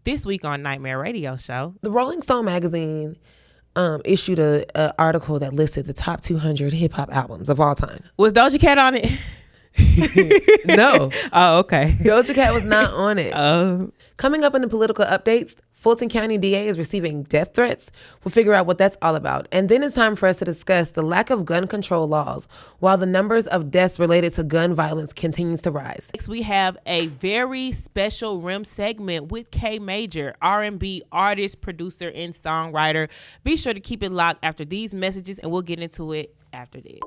This week on Nightmare Radio Show. The Rolling Stone magazine issued a article that listed the top 200 hip hop albums of all time. Was Doja Cat on it? No. Oh, okay. Doja Cat was not on it. Oh. Coming up in the political updates, Fulton County DA is receiving death threats. We'll figure out what that's all about. And then it's time for us to discuss the lack of gun control laws while the numbers of deaths related to gun violence continues to rise. Next, we have a very special rim segment with K Major, R&B artist, producer, and songwriter. Be sure to keep it locked after these messages, and we'll get into it after this.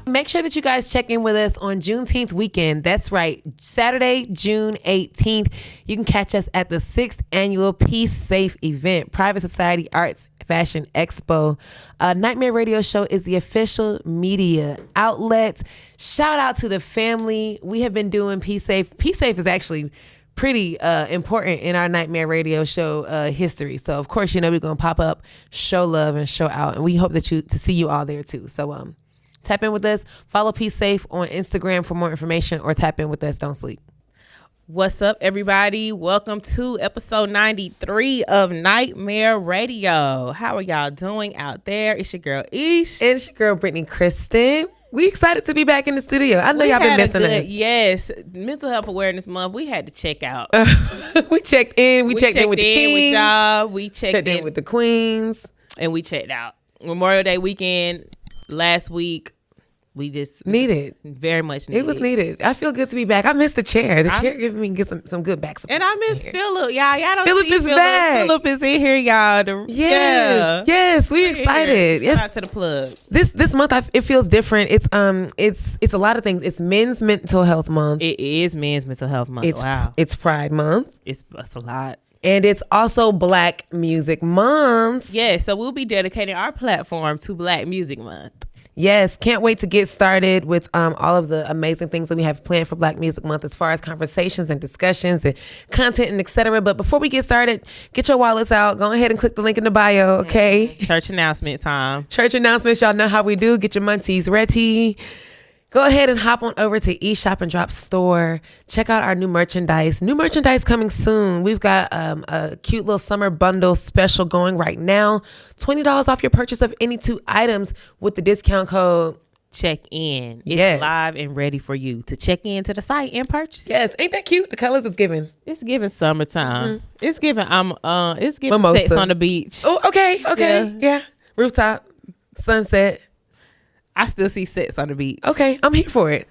Make sure that you guys check in with us on Juneteenth weekend. That's right, Saturday, June 18th. You can catch us at the 6th annual Peace Safe event, Private Society Arts Fashion Expo. Nightmare Radio Show is the official media outlet. Shout out to the family. We have been doing Peace Safe. Peace Safe is actually pretty important in our Nightmare Radio Show history. So of course, we're gonna pop up, show love, and show out, and we hope to see you all there too. So tap in with us. Follow Peace Safe on Instagram for more information, or tap in with us. Don't sleep. What's up, everybody? Welcome to episode 93 of Nightmare Radio. How are y'all doing out there? It's your girl Ish. And it's your girl Brittany Kristen. We excited to be back in the studio. I know y'all been missing us. Yes, Mental Health Awareness Month. We had to check out. We checked in. We checked in with the kings. With y'all. We checked in with the queens. And we checked out. Memorial Day weekend last week. We just needed, very much needed. It was needed. I feel good to be back. I miss the chair. The chair giving me some good back support. And I miss Philip. Y'all don't Philip see is back. Philip is in here, y'all. Yes, we're excited. Shout out to the plug. This month it feels different. It's a lot of things. It's Men's Mental Health Month. It is Men's Mental Health Month. Wow. It's Pride Month. It's a lot. And it's also Black Music Month. Yeah, so we'll be dedicating our platform to Black Music Month. Yes, can't wait to get started with all of the amazing things that we have planned for Black Music Month as far as conversations and discussions and content and etc. But before we get started, get your wallets out. Go ahead and click the link in the bio, okay? Church announcement time. Church announcements, y'all know how we do. Get your munchies ready. Go ahead and hop on over to eShop and Drop store. Check out our new merchandise. New merchandise coming soon. We've got a cute little summer bundle special going right now. $20 off your purchase of any 2 items with the discount code Check In. It's live and ready for you to check in to the site and purchase. Yes, ain't that cute? The colors is giving. It's giving summertime. Mm-hmm. It's giving Mimosa. Sex on the beach. Oh, okay. Yeah. Rooftop, sunset. I still see sex on the beach. Okay, I'm here for it.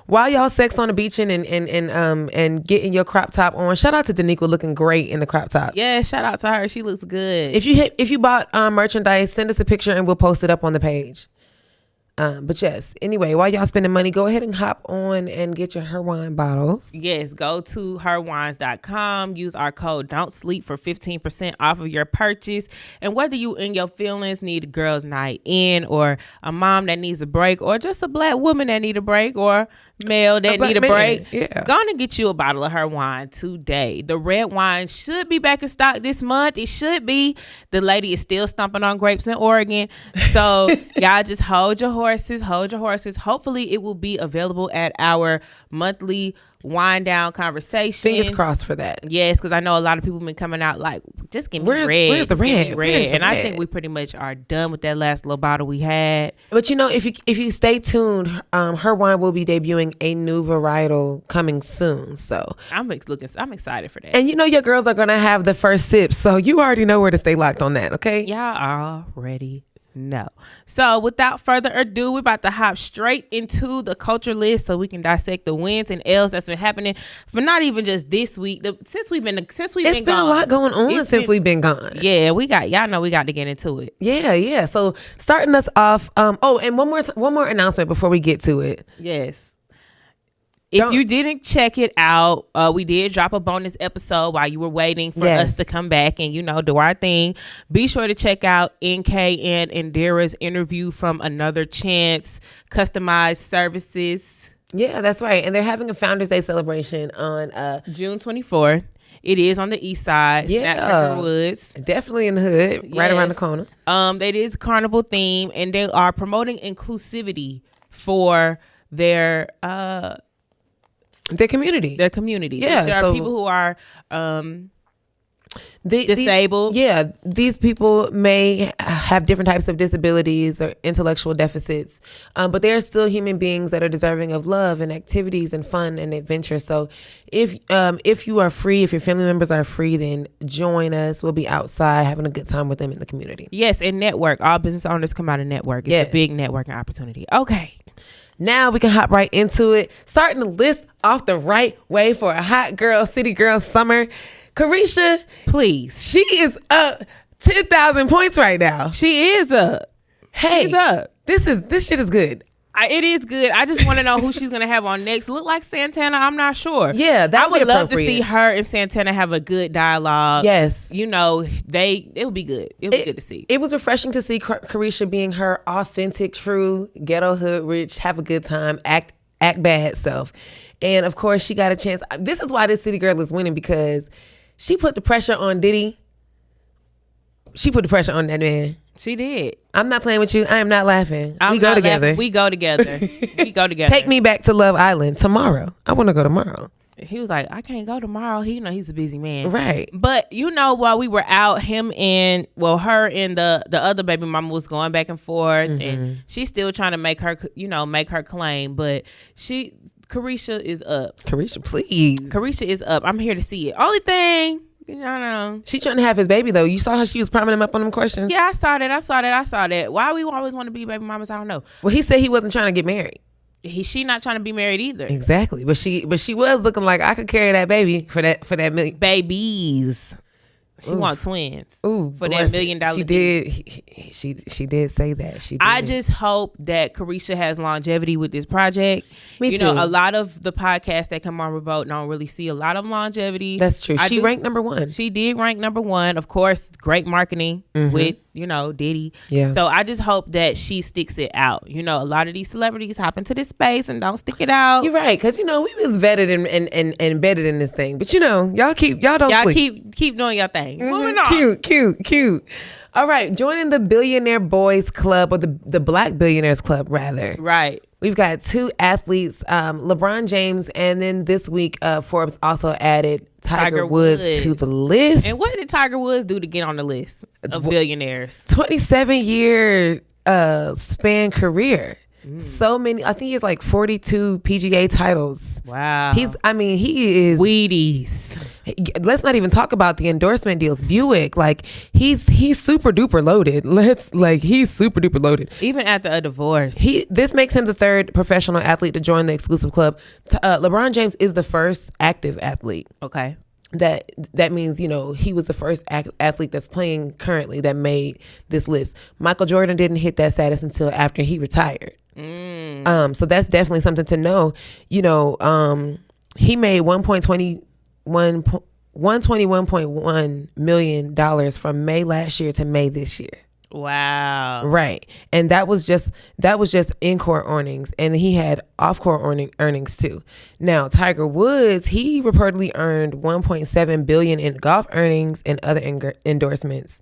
While y'all sex on the beach and getting your crop top on, shout out to Daniqua looking great in the crop top. Yeah, shout out to her. She looks good. If you bought merchandise, send us a picture and we'll post it up on the page. But yes, anyway, while y'all spending money, go ahead and hop on and get your Her Wine bottles. Yes, go to herwines.com. Use our code Don't Sleep for 15% off of your purchase. And whether you in your feelings need a girls' night in, or a mom that needs a break, or just a Black woman that need a break, or male that need a break, go on and get you a bottle of Her Wine today. The red wine should be back in stock this month. It should be. The lady is still stomping on grapes in Oregon. So y'all just hold your horses. Hopefully it will be available at our monthly wind down conversation. Fingers crossed for that. Yes, because I know a lot of people have been coming out like, just give me red. Where's the red? And I think we pretty much are done with that last little bottle we had. But if you stay tuned, Her Wine will be debuting a new varietal coming soon. So I'm excited for that. And your girls are gonna have the first sip, so you already know where to stay locked on that. Okay? Y'all already No. So without further ado, we're about to hop straight into the culture list so we can dissect the wins and L's that's been happening for not even just this week. Since we've been It's been a lot going on since we've been gone. Yeah, y'all know we got to get into it. Yeah. So starting us off, and one more announcement before we get to it. Yes. If you didn't check it out, we did drop a bonus episode while you were waiting for us to come back and, do our thing. Be sure to check out NK and Indira's interview from Another Chance Customized Services. Yeah, that's right. And they're having a Founders Day celebration on June 24th. It is on the east side. Yeah. Woods. Definitely in the hood, right around the corner. It is carnival theme, and they are promoting inclusivity for their community. Yeah. There are people who are disabled. These people may have different types of disabilities or intellectual deficits, but they are still human beings that are deserving of love and activities and fun and adventure. So if you are free, if your family members are free, then join us. We'll be outside having a good time with them in the community. Yes, and network. All business owners come out and network. It's a big networking opportunity. Okay. Now we can hop right into it. Starting the list off the right way for a hot girl, city girl summer. Careesha Please. She is up 10,000 points right now. She is up. Hey, she's up. This shit is good. It is good. I just want to know who she's going to have on next. Look like Santana. I'm not sure. Yeah, I would love to see her and Santana have a good dialogue. Yes. It would be good. It would be good to see. It was refreshing to see Careesha being her authentic, true, ghetto hood rich, have a good time, act bad self. And of course, she got a chance. This is why this city girl is winning, because she put the pressure on Diddy. She put the pressure on that man. She did. I'm not playing with you. I am not laughing. We go together. We go together. We go together. Take me back to Love Island tomorrow. I want to go tomorrow. He was like, I can't go tomorrow. He's a busy man. Right. But while we were out, her and the other baby mama was going back and forth, and she's still trying to make her claim. But Careesha is up. Careesha, please. Careesha is up. I'm here to see it. Only thing, she trying to have his baby though. You saw how she was priming him up on them questions. Yeah, I saw that. Why we always want to be baby mamas, I don't know. Well, he said he wasn't trying to get married. She not trying to be married either. Exactly, but she was looking like I could carry that baby for that million babies. She want twins. Ooh, for that $1 million. She did. She did say that. She did. I just hope that Careesha has longevity with this project. Me too. A lot of the podcasts that come on Revolt don't really see a lot of longevity. That's true. She ranked number 1. She did rank number 1. Of course, great marketing with Diddy. Yeah. So I just hope that she sticks it out. A lot of these celebrities hop into this space and don't stick it out. You're right, because we was vetted and embedded in this thing. But y'all keep doing your thing. Moving on. Cute. All right, joining the Billionaire Boys Club, or the Black Billionaires Club, rather. Right. We've got 2 athletes, LeBron James, and then this week, Forbes also added Tiger Woods to the list. And what did Tiger Woods do to get on the list of billionaires? 27-year span career. So many. I think he has like 42 PGA titles. Wow. He is Wheaties. Let's not even talk about the endorsement deals. Buick, like he's super duper loaded. He's super duper loaded. Even after a divorce. This makes him the 3rd professional athlete to join the exclusive club. LeBron James is the first active athlete. Okay. That means, he was the first athlete that's playing currently that made this list. Michael Jordan didn't hit that status until after he retired. So that's definitely something to know. He made $121.1 million from May last year to May this year. Wow. Right. And that was just in-court earnings, and he had off-court earnings too. Now, Tiger Woods, he reportedly earned $1.7 billion in golf earnings and other endorsements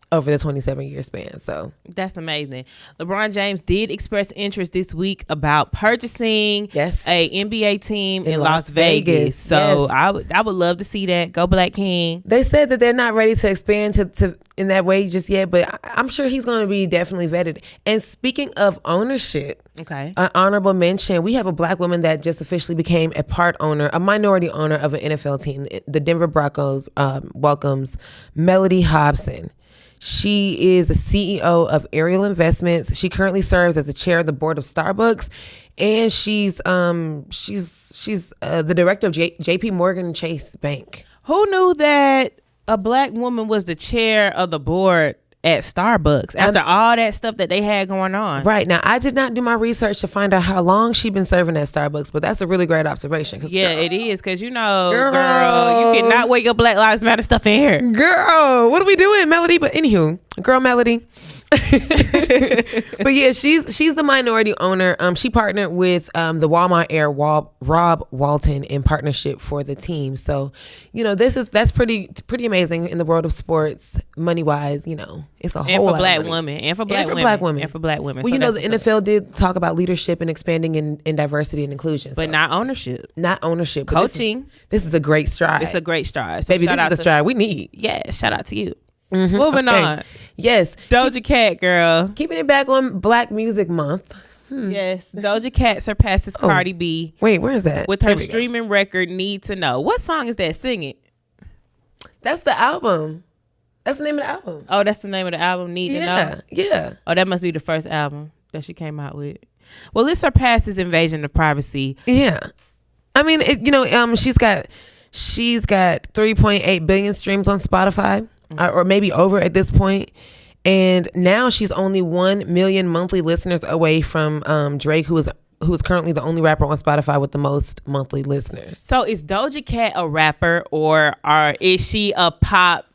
over the 27-year span. So that's amazing. LeBron James did express interest this week about purchasing a NBA team in Las Vegas. So yes. I would love to see that. Go Black King. They said that they're not ready to expand to in that way just yet, but I'm sure he's going to be definitely vetted. And speaking of ownership, okay, an honorable mention, we have a Black woman that just officially became a minority owner of an NFL team. The Denver Broncos welcomes Melody Hobson. She is a CEO of Ariel Investments. She currently serves as the chair of the board of Starbucks, and she's the director of JP Morgan Chase Bank. Who knew that a black woman was the chair of the board at Starbucks after all that stuff that they had going on? Right. Now, I did not do my research to find out how long she's been serving at Starbucks, but that's a really great observation. Yeah, it is, because you know, girl, you cannot wear your Black Lives Matter stuff in here. Girl, what are we doing, Melody? But anywho, girl, Melody. But yeah, she's the minority owner. She partnered with the Walmart heir Rob Walton in partnership for the team. So, you know, that's pretty amazing in the world of sports, money wise. You know, it's a whole lot of money. And for black women. Well, you know, the NFL did talk about leadership and expanding in diversity and inclusion, but not ownership. Coaching. This is a great stride. It's a great stride, so baby. This is the stride we need. Yeah, shout out to you. Mm-hmm. Moving on. Yes. Doja Cat, girl. Keeping it back on Black Music Month. Yes. Doja Cat surpasses Cardi B. Wait, where is that? With her streaming record, Need to Know. What song is that? Sing it. That's the album. That's the name of the album. Oh, that's the name of the album, Need to Know? Yeah. Oh, that must be the first album that she came out with. Well, it surpasses Invasion of Privacy. Yeah. I mean, she's got 3.8 billion streams on Spotify. Or maybe over at this point. And now she's only 1 million monthly listeners away from Drake, who is currently the only rapper on Spotify with the most monthly listeners. So is Doja Cat a rapper, or is she a pop?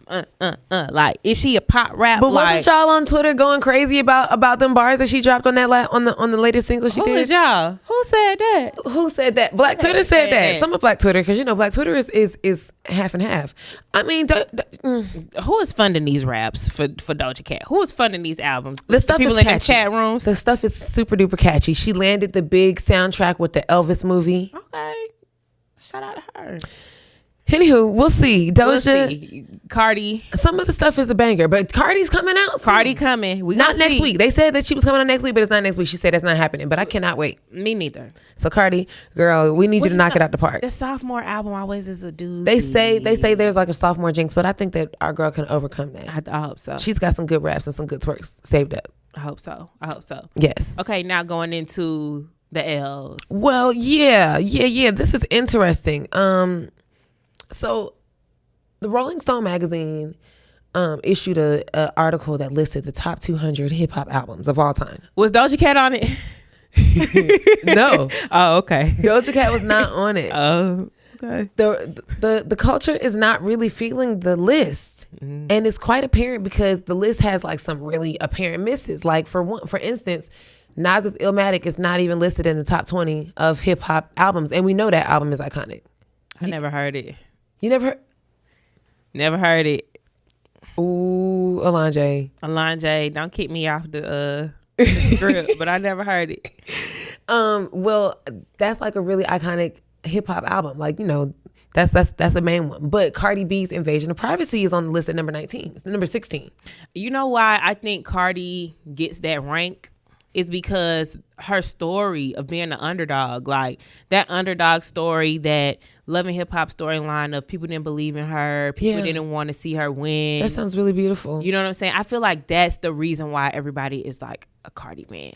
Like, is she a pop rap? But wasn't y'all on Twitter going crazy about them bars that she dropped on that on the latest single she did? Who is y'all? Who said that? Who said that? Black Twitter said that. Some of Black Twitter, because you know Black Twitter is half and half. I mean, who is funding these raps for Doja Cat? Who is funding these albums? The stuff people is in the chat rooms. The stuff is super duper catchy. She landed the big soundtrack with the Elvis movie. Okay, shout out to her. Anywho, we'll see. Doja, Cardi. Some of the stuff is a banger, but Cardi's coming out soon. Cardi coming. Not next week. They said that she was coming out next week, but it's not next week. She said that's not happening, but I cannot wait. Me neither. So Cardi, girl, we need you to knock it out the park. The sophomore album always is a dude. They say there's like a sophomore jinx, but I think that our girl can overcome that. I hope so. She's got some good raps and some good twerks saved up. I hope so. Yes. Okay, now going into the L's. Well, yeah. This is interesting. So the Rolling Stone magazine issued a article that listed the top 200 hip hop albums of all time. Was Doja Cat on it? No. Oh, okay. Doja Cat was not on it. Oh, okay. The culture is not really feeling the list. Mm-hmm. And it's quite apparent because the list has like some really apparent misses. Like for instance, Nas's Illmatic is not even listed in the top 20 of hip hop albums, and we know that album is iconic. I never heard it. You never heard? Never heard it. Ooh, Alonjay, don't kick me off the script, but I never heard it. Well, that's like a really iconic hip hop album. Like, you know, that's a main one. But Cardi B's Invasion of Privacy is on the list at number 19. It's number 16. You know why I think Cardi gets that rank? Is because her story of being an underdog, like that underdog story, that Love and Hip Hop storyline of people didn't believe in her, people didn't want to see her win. That sounds really beautiful. You know what I'm saying? I feel like that's the reason why everybody is like a Cardi fan.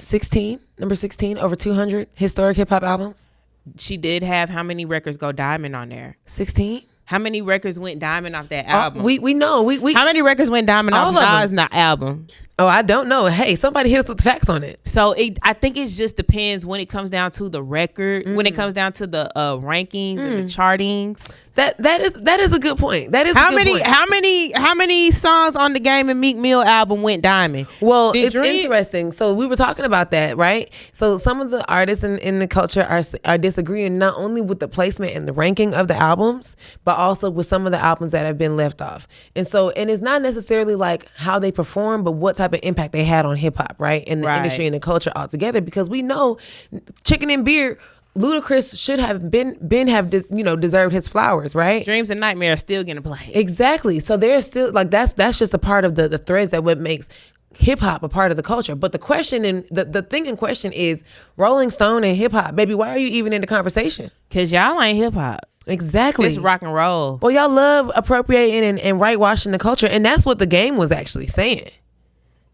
Number 16, over 200 historic hip hop albums. She did have how many records go diamond on there? 16. How many records went diamond off that album? We know. We how many records went diamond off Nas' album? Oh, I don't know. Hey, somebody hit us with the facts on it. So I think it just depends when it comes down to the record, when it comes down to the rankings and the chartings. That is a good point. That is how many songs on the Game and Meek Mill album went diamond? Well, it's interesting. So we were talking about that, right? So some of the artists in the culture are disagreeing not only with the placement and the ranking of the albums, but also with some of the albums that have been left off. And it's not necessarily like how they perform, but what type of impact they had on hip hop, right? And the industry and the culture altogether, because we know Chicken and Beer, Ludacris should have deserved his flowers, right? Dreams and Nightmares still gonna play. Exactly. So there's still like that's just a part of the threads that what makes hip hop a part of the culture. But the question and the thing in question is Rolling Stone and hip hop, baby. Why are you even in the conversation? Cause y'all ain't hip hop. Exactly. It's rock and roll. Well, y'all love appropriating and whitewashing the culture, and that's what the game was actually saying.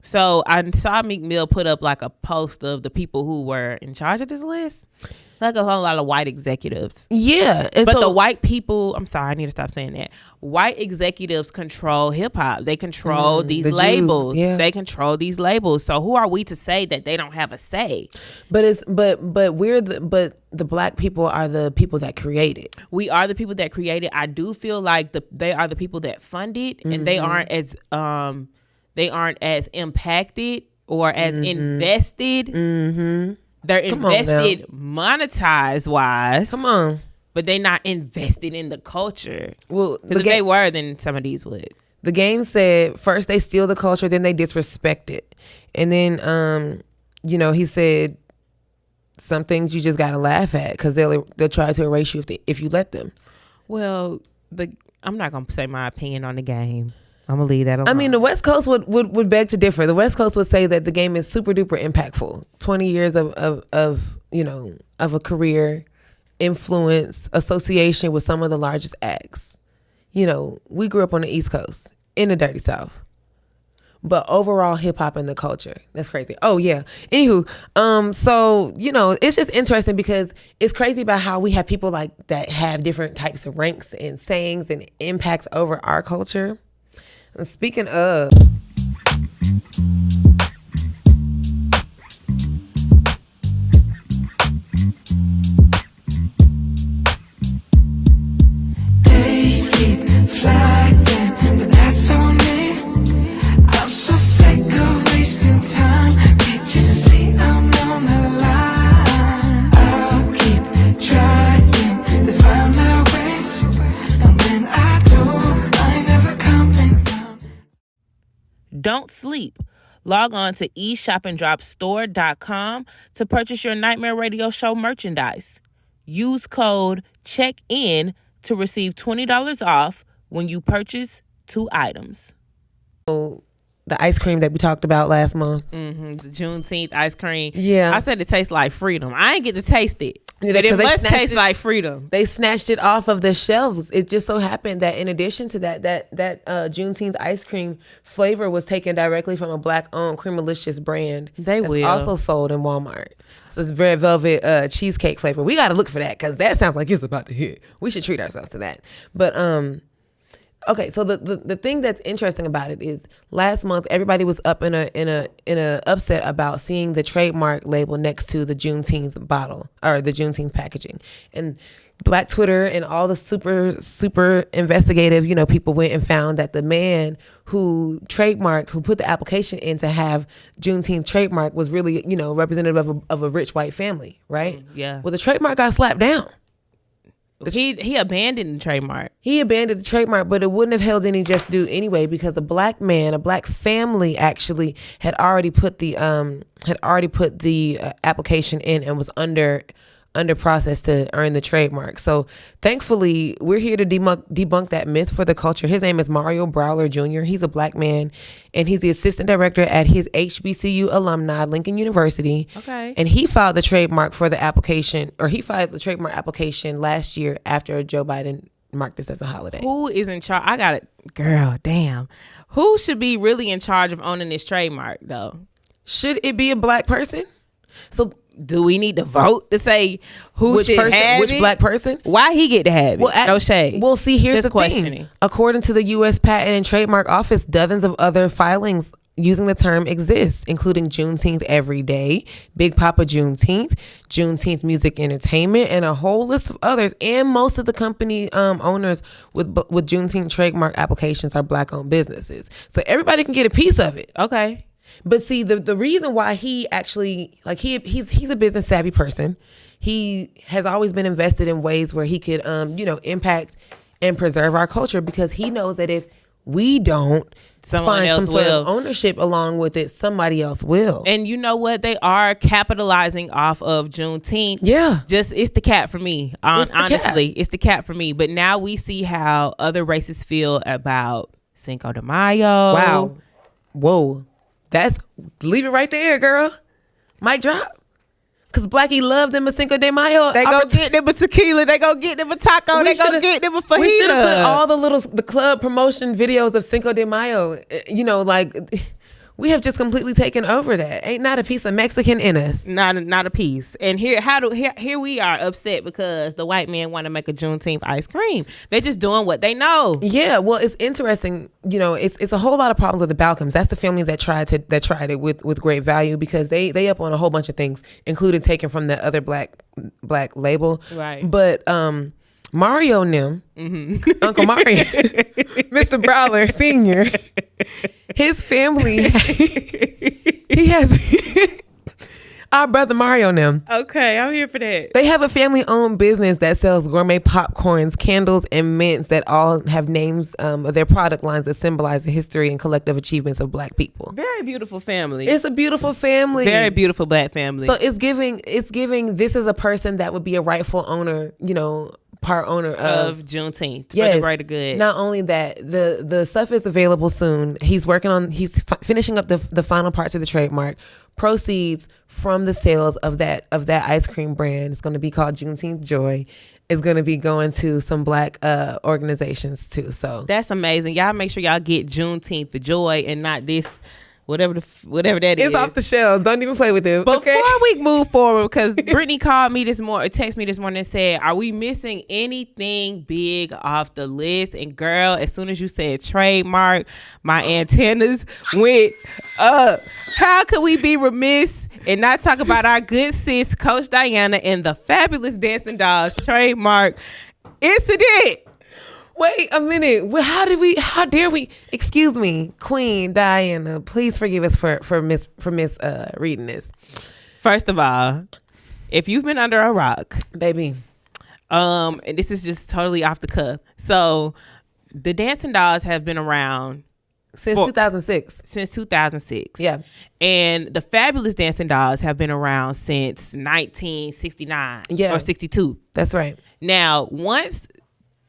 So I saw Meek Mill put up like a post of the people who were in charge of this list. Like a whole lot of white executives. Yeah. But the white people, I'm sorry, I need to stop saying that. White executives control hip hop. They control these labels. They control these labels. So who are we to say that they don't have a say? But the black people are the people that create it. We are the people that create it. I do feel like they are the people that fund it, and they aren't as impacted or as invested. They're invested monetized wise. Come on. But they're not invested in the culture. Well, because if they were, then some of these would. The game said first they steal the culture, then they disrespect it. And then, he said some things you just got to laugh at because they'll try to erase you if you let them. Well, I'm not going to say my opinion on the game. I'm gonna leave that alone. I mean, the West Coast would beg to differ. The West Coast would say that the game is super duper impactful. 20 years of a career, influence, association with some of the largest acts. We grew up on the East Coast in the dirty South, but overall hip hop and the culture, that's crazy. Oh yeah. Anywho, so it's just interesting because it's crazy about how we have people like that have different types of ranks and sayings and impacts over our culture. And speaking of, days keep flagging, but that's on me. I'm so sick of wasting time. Can't you see I'm on the line? I'll keep trying to find my ways, and when I do, I ain't never coming down. Don't sleep. Log on to eShopAndDropStore.com to purchase your Nightmare Radio Show merchandise. Use code CHECKIN to receive $20 off when you purchase 2 items. The ice cream that we talked about last month. The Juneteenth ice cream. Yeah. I said it tastes like freedom. I ain't get to taste it. Yeah, but it must taste like freedom. They snatched it off of the shelves. It just so happened that in addition to that Juneteenth ice cream flavor was taken directly from a black-owned Creamalicious brand. That's also sold in Walmart. So it's Red Velvet cheesecake flavor. We got to look for that because that sounds like it's about to hit. We should treat ourselves to that. But okay, so the thing that's interesting about it is last month everybody was up in a upset about seeing the trademark label next to the Juneteenth bottle or the Juneteenth packaging, and Black Twitter and all the super investigative people went and found that the man who put the application in to have Juneteenth trademark was really representative of a rich white family, right? Yeah. Well, the trademark got slapped down. He abandoned the trademark. He abandoned the trademark, but it wouldn't have held any just due anyway because a black family actually had already put the application in and was under process to earn the trademark. So thankfully, we're here to debunk that myth for the culture. His name is Mario Browler Jr. He's a black man, and he's the assistant director at his HBCU alumni, Lincoln University. Okay. And he filed the trademark application last year after Joe Biden marked this as a holiday. Who is in charge? I got it. Girl, damn. Who should be really in charge of owning this trademark, though? Should it be a black person? So do we need to vote to say which black person? Why he get to have it? No shade. Well, see, here's Just the questioning. thing. According to the U.S. Patent and Trademark Office, dozens of other filings using the term exist, including Juneteenth Every Day, Big Papa Juneteenth, Juneteenth Music Entertainment, and a whole list of others. And most of the company owners with Juneteenth trademark applications are black-owned businesses. So everybody can get a piece of it. Okay. But see, the reason why he actually, he's a business savvy person. He has always been invested in ways where he could, impact and preserve our culture, because he knows that if we don't find some sort of ownership along with it, somebody else will. And you know what? They are capitalizing off of Juneteenth. Yeah. It's the cat for me. Honestly, it's the cat for me. But now we see how other races feel about Cinco de Mayo. Wow. Whoa. Leave it right there, girl. Mic drop. Cause Blackie loved them a Cinco de Mayo. They go get them a tequila. They go get them a taco. They go get them a fajita. We should have put all the club promotion videos of Cinco de Mayo. You know, like we have just completely taken over that. Ain't not a piece of Mexican in us. Not a piece. And here we are upset because the white men want to make a Juneteenth ice cream. They're just doing what they know. Yeah, well, it's interesting. You know, it's a whole lot of problems with the Balcombs. That's the family that tried it with great value because they up on a whole bunch of things, including taking from the other black label. Right. But Mario and them, Uncle Mario, Mr. Browler Sr., his family, he has our brother Mario and them. Okay, I'm here for that. They have a family-owned business that sells gourmet popcorns, candles, and mints that all have names of their product lines that symbolize the history and collective achievements of Black people. Very beautiful family. It's a beautiful family. Very beautiful Black family. So it's giving. This is a person that would be a rightful owner. You know, part owner of Juneteenth. Yes. For the greater good. Not only that, the stuff is available soon. He's finishing up the final parts of the trademark. Proceeds from the sales of that ice cream brand, it's going to be called Juneteenth Joy, is going to be going to some Black organizations too. So that's amazing. Y'all make sure y'all get Juneteenth the Joy and not this whatever that is. It's off the shelves. Don't even play with it. Before okay? we move forward, because Brittany called me texted me this morning and said, are we missing anything big off the list? And girl, as soon as you said trademark, my antennas went up. How could we be remiss and not talk about our good sis, Coach Diana, and the Fabulous Dancing Dolls trademark incident? Wait a minute. How dare we? Excuse me, Queen Diana. Please forgive us for miss reading this. First of all, if you've been under a rock, baby, and this is just totally off the cuff. So, the Dancing Dolls have been around since 2006. Since 2006. Yeah. And the Fabulous Dancing Dolls have been around since 1969 or 62. That's right. Now, once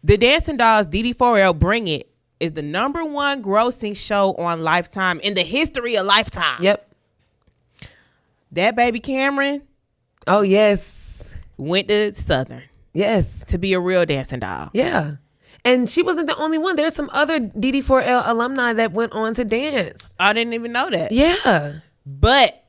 the Dancing Dolls DD4L Bring It is the #1 grossing show on Lifetime in the history of Lifetime. Yep. That baby Cameron. Oh, yes. Went to Southern. Yes. To be a real dancing doll. Yeah. And she wasn't the only one. There's some other DD4L alumni that went on to dance. I didn't even know that. Yeah. But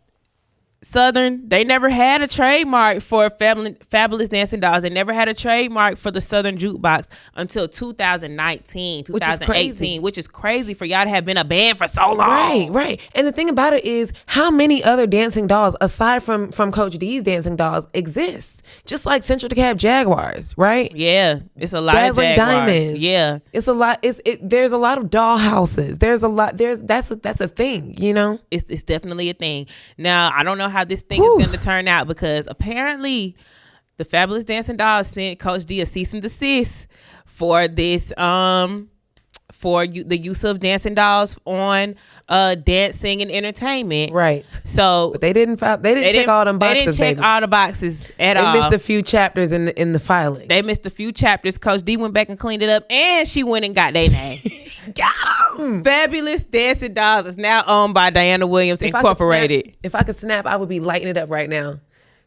Southern, they never had a trademark for Fabulous Dancing Dolls. They never had a trademark for the Southern Jukebox until 2019, 2018, which is crazy for y'all to have been a band for so long. Right. And the thing about it is, how many other dancing dolls, aside from Coach D's dancing dolls, exist? Just like Central DeKalb Jaguars, right? Yeah, it's a lot Dazzling of Jaguars. Diamonds. Yeah, it's a lot. There's a lot of doll houses. There's a lot. That's a thing. You know, it's definitely a thing. Now I don't know how this thing is going to turn out because apparently the Fabulous Dancing Dolls sent Coach D a cease and desist for this the use of dancing dolls on dancing and entertainment. Right. So but they didn't check all them boxes. They didn't check all the boxes at all. They missed a few chapters in the filing. They missed a few chapters. Coach D went back and cleaned it up, and she went and got their name. Got 'em. Fabulous Dancing Dolls is now owned by Diana Williams Incorporated. If I could snap, I would be lighting it up right now.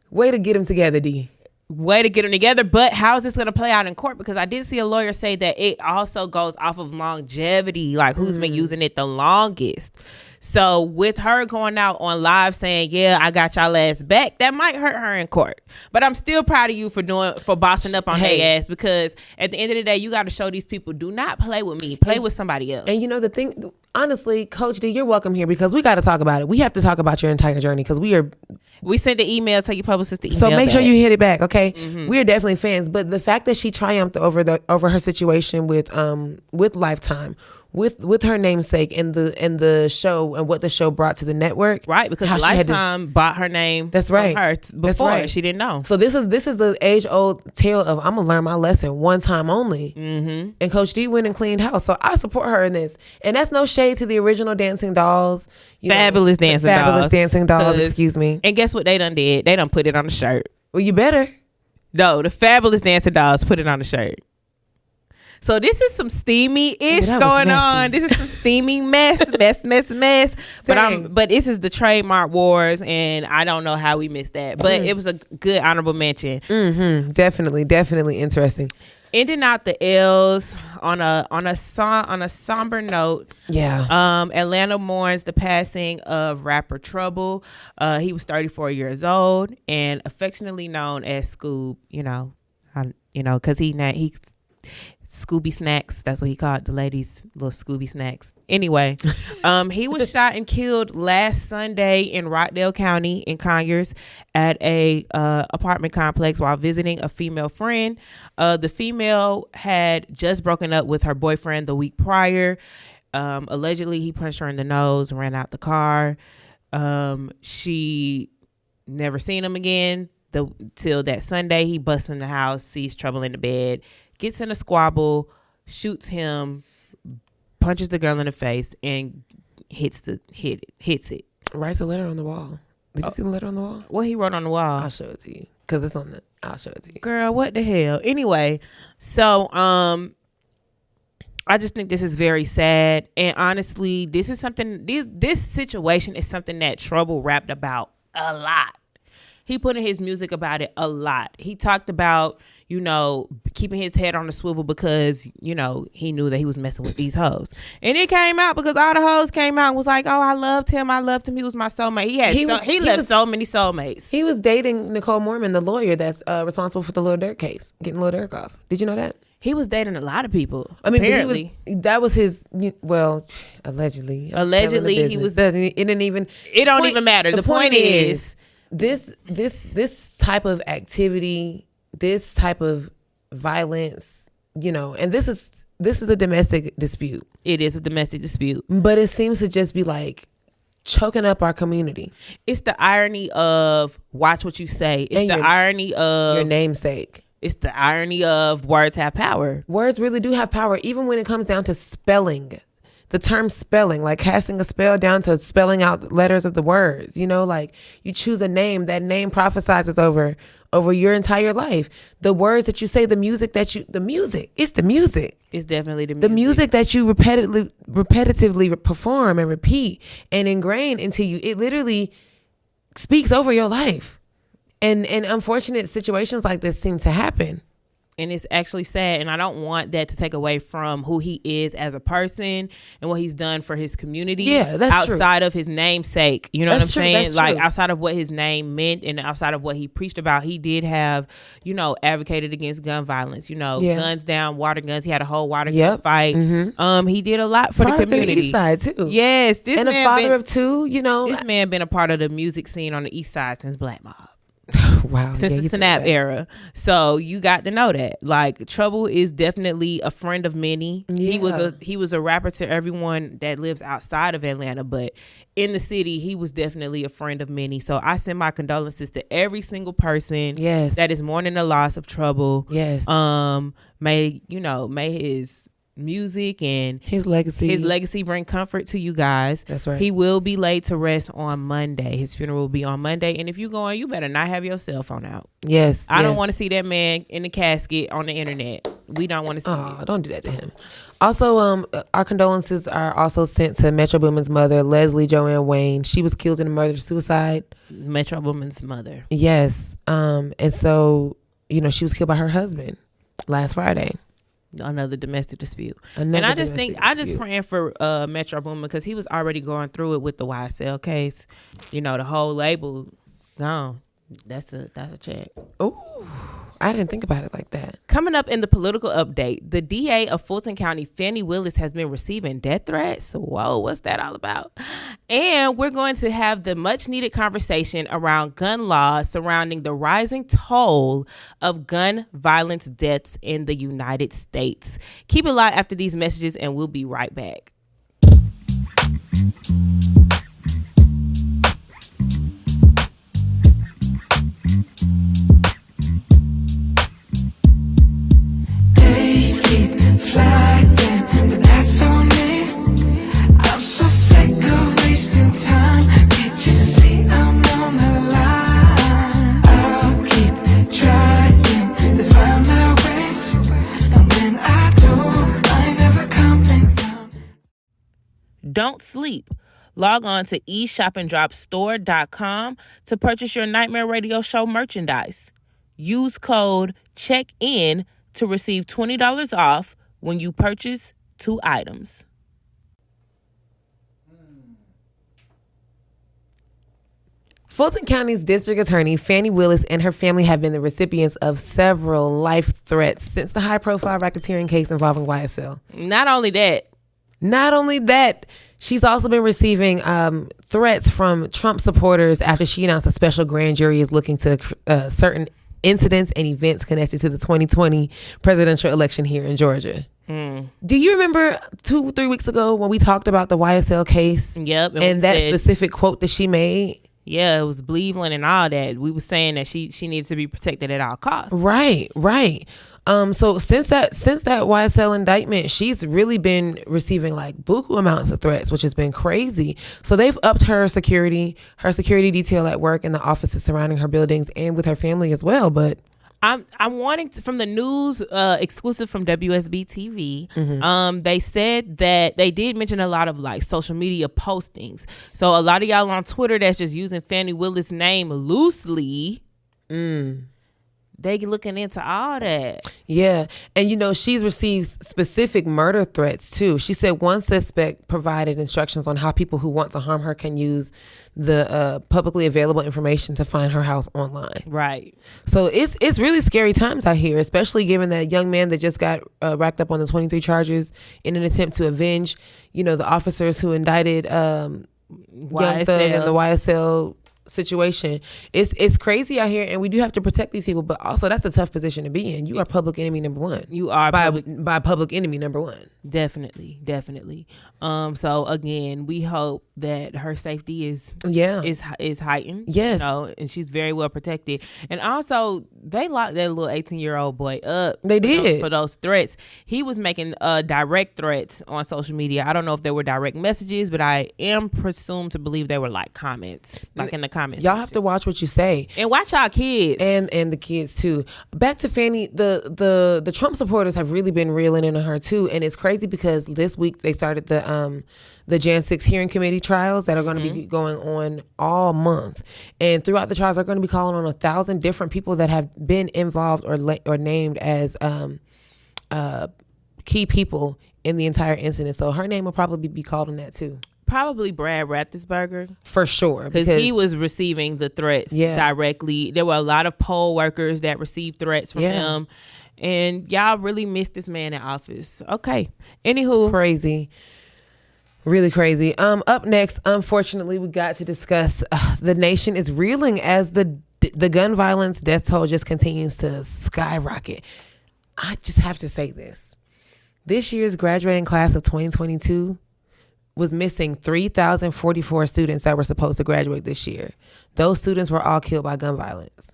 Way to get them together, D. Way to get them together. But how is this going to play out in court? Because I did see a lawyer say that it also goes off of longevity, like who's been using it the longest. So with her going out on live saying, yeah, I got y'all ass back, that might hurt her in court. But I'm still proud of you for bossing up on their ass, because at the end of the day, you got to show these people, do not play with me. Play with somebody else. And you know the thing, honestly, Coach D, you're welcome here because we got to talk about it. We have to talk about your entire journey because we sent the email, tell your publicist the email. So make sure you hit it back, okay? Mm-hmm. We are definitely fans, but the fact that she triumphed over her situation with Lifetime, with her namesake and the show and what the show brought to the network, right? Because Lifetime bought her name. That's right. From her before. That's right. She didn't know. So this is the age old tale of I'm gonna learn my lesson one time only. Mm-hmm. And Coach D went and cleaned house, so I support her in this. And that's no shade to the original Dancing Dolls, Fabulous Dancing Dolls. Excuse me. And guess what they done did? They done put it on the shirt. Well, you better. No, the Fabulous Dancing Dolls put it on the shirt. So this is some steamy-ish Yeah, that was going messy. on. This is some steamy mess. Dang. But this is the trademark wars, and I don't know how we missed that. But it was a good honorable mention. Definitely interesting. Ending out the L's on a somber note. Yeah. Atlanta mourns the passing of rapper Trouble. He was 34 years old and affectionately known as Scoob. Because he Scooby Snacks. That's what he called the ladies, little Scooby Snacks. Anyway, he was shot and killed last Sunday in Rockdale County in Conyers at a apartment complex while visiting a female friend. The female had just broken up with her boyfriend the week prior. Allegedly, he punched her in the nose, ran out the car. She never seen him again till that Sunday. He busts in the house, sees Trouble in the bed, gets in a squabble, shoots him, punches the girl in the face, and hits it. Writes a letter on the wall. Did you see the letter on the wall? What he wrote on the wall? I'll show it to you because it's on the. I'll show it to you. Girl, what the hell? Anyway, so I just think this is very sad, and honestly, this is something. This situation is something that Trouble rapped about a lot. He put in his music about it a lot. He talked about, keeping his head on the swivel because, he knew that he was messing with these hoes. And it came out because all the hoes came out and was like, oh, I loved him. He was my soulmate. He left so many soulmates. He was dating Nicole Mormon, the lawyer that's responsible for the Lil Durk case, getting Lil Durk off. Did you know that? He was dating a lot of people. I mean, apparently. That was his, allegedly. Allegedly, he was. It didn't even. It don't even matter. The point is. This type of activity, this type of violence, and this is a domestic dispute. It is a domestic dispute. But it seems to just be like choking up our community. It's the irony of watch what you say. It's the irony of your namesake. It's the irony of words have power. Words really do have power, even when it comes down to spelling. The term spelling, like casting a spell down to spelling out letters of the words, like you choose a name, that name prophesizes over your entire life. The words that you say, it's the music. It's definitely the music. The music that you repetitively perform and repeat and ingrain into you. It literally speaks over your life. And unfortunate situations like this seem to happen. And it's actually sad, and I don't want that to take away from who he is as a person and what he's done for his community. Yeah, that's outside true. of his namesake. You know what I'm saying? That's like true. outside of what his name meant and outside of what he preached about, he did have, advocated against gun violence. Guns down, water guns. He had a whole water gun fight. Mm-hmm. He did a lot for the community. Of the East Side too. Yes, this and man a father of two. This man been a part of the music scene on the East Side since Black Mob. Wow. Since the Snap era. So you got to know that. Like, Trouble is definitely a friend of many. Yeah. He was a rapper to everyone that lives outside of Atlanta, but in the city, he was definitely a friend of many. So I send my condolences to every single person that is mourning the loss of Trouble. Yes. May his music and his legacy bring comfort to you guys. That's right. He will be laid to rest on Monday. His funeral will be on Monday, and if you're going, you better not have your cell phone out. Yes. I don't want to see that man in the casket on the internet. We don't want to see it. Don't do that to him. Also, our condolences are also sent to Metro Boomin's mother, Leslie Joanne Wayne. She was killed in a murder-suicide. Metro Boomin's mother. Yes. And so, she was killed by her husband last Friday. Another domestic dispute. I just praying for Metro Boomin because he was already going through it with the YSL case. The whole label gone. That's a check. Ooh, I didn't think about it like that. Coming up in the political update, the DA of Fulton County, Fani Willis, has been receiving death threats. Whoa, what's that all about? And we're going to have the much needed conversation around gun laws surrounding the rising toll of gun violence deaths in the United States. Keep it live after these messages and we'll be right back. Days keep flagging, but that's on me. I'm so sick of wasting time. Can't you see I'm on the line? I'll keep trying to find my way, and when I don't Don't sleep. Log on to eShopAndDropStore.com to purchase your Nightmare Radio Show merchandise. Use code CHECKIN to receive $20 off when you purchase 2 items. Fulton County's district attorney, Fani Willis, and her family have been the recipients of several life threats since the high-profile racketeering case involving YSL. Not only that, she's also been receiving threats from Trump supporters after she announced a special grand jury is looking to certain incidents and events connected to the 2020 presidential election here in Georgia. Do you remember 2-3 weeks ago when we talked about the YSL case? Yep. And that specific quote that she made? Yeah, it was Cleveland and all that. We were saying that she needs to be protected at all costs. Right. So since that YSL indictment, she's really been receiving like buku amounts of threats, which has been crazy. So they've upped her security detail at work and the offices surrounding her buildings and with her family as well. But I'm wanting to, from the news exclusive from WSB TV. They said that they did mention a lot of like social media postings. So a lot of y'all on Twitter that's just using Fani Willis' name loosely. They looking into all that. Yeah. And, she's received specific murder threats, too. She said one suspect provided instructions on how people who want to harm her can use the publicly available information to find her house online. Right. So it's really scary times out here, especially given that young man that just got racked up on the 23 charges in an attempt to avenge, the officers who indicted Young Thug and the YSL situation. It's crazy out here, and we do have to protect these people, but also that's a tough position to be in. You are public enemy number one. You are by public enemy number one. Definitely. So again, we hope that her safety is heightened. Yes. And she's very well protected. And also, they locked that little 18-year-old boy up. They did for those threats. He was making direct threats on social media. I don't know if they were direct messages, but I am presumed to believe they were like comments, like in the comments. Y'all have to watch what you say and watch our kids and the kids too. Back to Fani, the Trump supporters have really been reeling into her too, and it's crazy because this week they started the Jan 6 hearing committee trials that are going to be going on all month, and throughout the trials they're going to be calling on 1,000 different people that have been involved or named as key people in the entire incident. So her name will probably be called on that too. Probably Brad Rathensperger. For sure. Because he was receiving the threats directly. There were a lot of poll workers that received threats from him. And y'all really missed this man in office. Okay. Anywho. It's crazy. Really crazy. Up next, unfortunately, we got to discuss the nation is reeling as the gun violence death toll just continues to skyrocket. I just have to say this. This year's graduating class of 2022 was missing 3,044 students that were supposed to graduate this year. Those students were all killed by gun violence.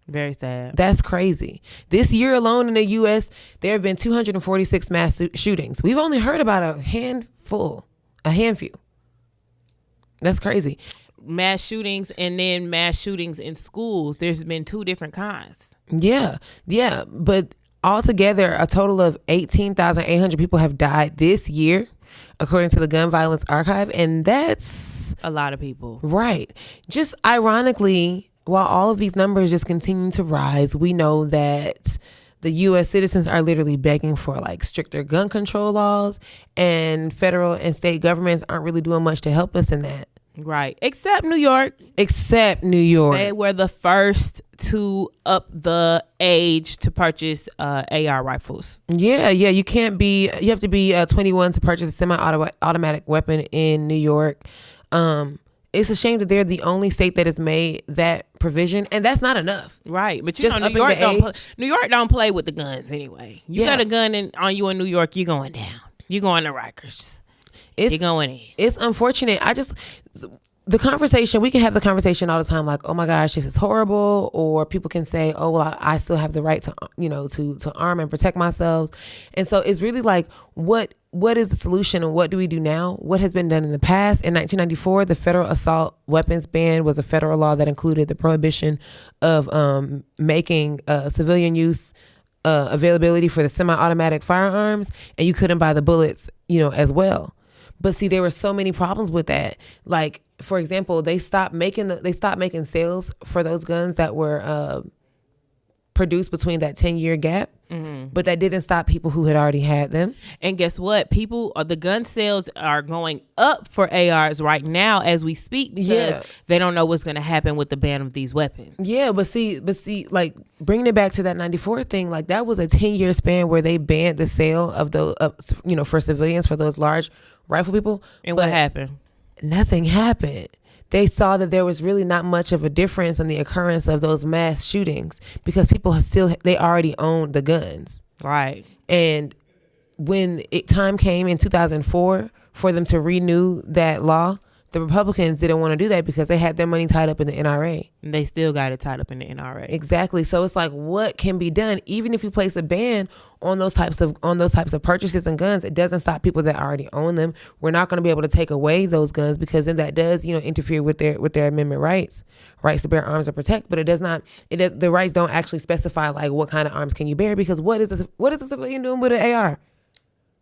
Very sad. That's crazy. This year alone in the U.S., there have been 246 mass shootings. We've only heard about a handful. That's crazy. Mass shootings and then mass shootings in schools. There's been 2 different kinds. Yeah. But altogether, a total of 18,800 people have died this year, according to the Gun Violence Archive, and that's a lot of people. Right. Just ironically, while all of these numbers just continue to rise, we know that the U.S. citizens are literally begging for like stricter gun control laws, and federal and state governments aren't really doing much to help us in that. Right. Except New York. They were the first to up the age to purchase AR rifles. Yeah. You have to be 21 to purchase a semi-automatic weapon in New York. It's a shame that they're the only state that has made that provision, and that's not enough. Right, but New York don't play with the guns anyway. You got a gun on you in New York, you're going down. You're going to Rikers. You're going in. It's unfortunate. The conversation, we can have the conversation all the time, like, oh my gosh, this is horrible, or people can say, oh well, I still have the right to to arm and protect myself. And so it's really like, what is the solution, and what do we do now? What has been done in the past? In 1994, the federal assault weapons ban was a federal law that included the prohibition of making civilian use availability for the semi-automatic firearms, and you couldn't buy the bullets, as well. But see, there were so many problems with that. Like, for example, they stopped making sales for those guns that were produced between that 10-year gap. But that didn't stop people who had already had them. And guess what? The gun sales are going up for ARs right now as we speak because they don't know what's going to happen with the ban of these weapons. Yeah, but see, like bringing it back to that 94 thing, like that was a 10-year span where they banned the sale of for civilians, for those large rifle people. And what happened? Nothing happened. They saw that there was really not much of a difference in the occurrence of those mass shootings because people they already owned the guns. Right. And when time came in 2004 for them to renew that law, the Republicans didn't want to do that because they had their money tied up in the NRA. And they still got it tied up in the NRA. Exactly. So it's like, what can be done? Even if you place a ban on those types of purchases and guns, it doesn't stop people that already own them. We're not going to be able to take away those guns because then that does, interfere with their amendment rights to bear arms and protect. But the rights don't actually specify like what kind of arms can you bear, because what is a civilian doing with an AR?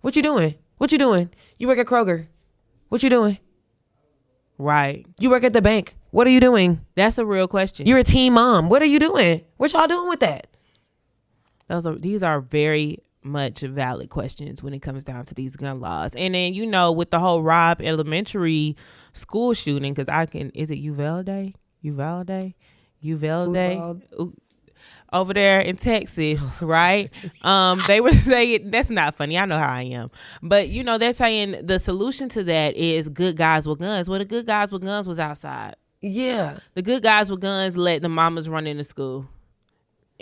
What you doing? You work at Kroger. What you doing? Right. You work at the bank. What are you doing? That's a real question. You're a teen mom. What are you doing? What y'all doing with that? These are very much valid questions when it comes down to these gun laws. And then, with the whole Robb Elementary school shooting, because is it Uvalde? Over there in Texas, right? They were saying, that's not funny, I know how I am, but they're saying the solution to that is good guys with guns. Well, the good guys with guns was outside. Yeah, the good guys with guns let the mamas run into school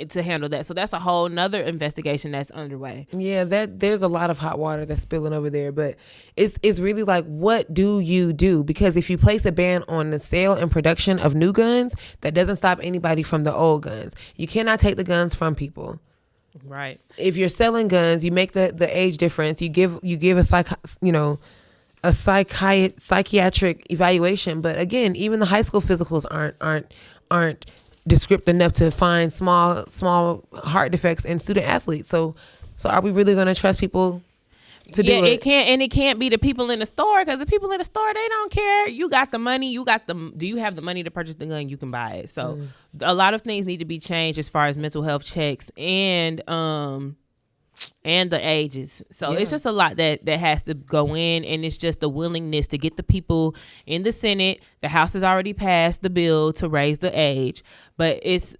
to handle that. So that's a whole nother investigation that's underway. Yeah, there's a lot of hot water that's spilling over there, but it's really like, what do you do? Because if you place a ban on the sale and production of new guns, that doesn't stop anybody from the old guns. You cannot take the guns from people. Right. If you're selling guns, you make the age difference. You give a psychiatric evaluation. But again, even the high school physicals aren't descriptive enough to find small heart defects in student athletes. So are we really going to trust people to do it? It can't be the people in the store, because the people in the store, they don't care. You got the money. Do you have the money to purchase the gun? You can buy it. So a lot of things need to be changed as far as mental health checks and the ages. So it's just a lot that has to go in, and it's just the willingness to get the people in the Senate. The House has already passed the bill to raise the age, but it's